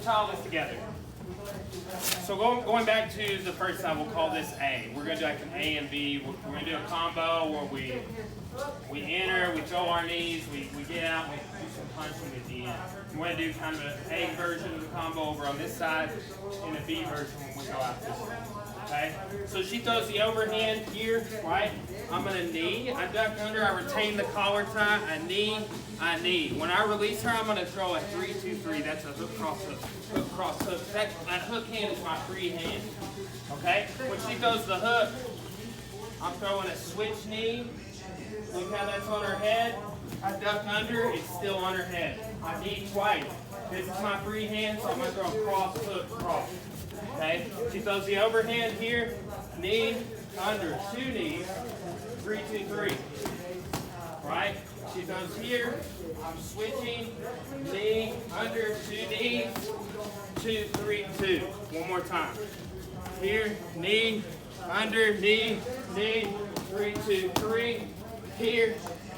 try all this together. So going back to the first side, we'll call this A. We're going to do like an A and B. We're going to do a combo where we enter, we throw our knees, we get out, we do some punching at the end. We're going to do kind of an A version of the combo over on this side and a B version when we go out this way. Okay? So she throws the overhand here, right? I'm going to knee, I duck under, I retain the collar tie, I knee. When I release her, I'm going to throw a 3-2-3. That's a hook, cross hook, hook, cross hook. That hook hand is my free hand. Okay? When she throws the hook, I'm throwing a switch knee. Look how that's on her head. I duck under, it's still on her head. I knee twice. This is my free hand, so I'm going to throw a cross hook, cross. Okay? She throws the overhand here, knee, under, 2 knees, 3-2-3. Right? She goes here, I'm switching, knee, under, 2 knees, 2-3-2. One more time. Here, knee, under, knee, 3-2-3. Here,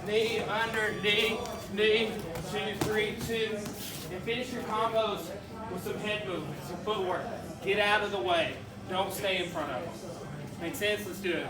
knee, under, knee, 2-3-2. And finish your combos with some head movement, some footwork. Get out of the way. Don't stay in front of them. Make sense? Let's do it.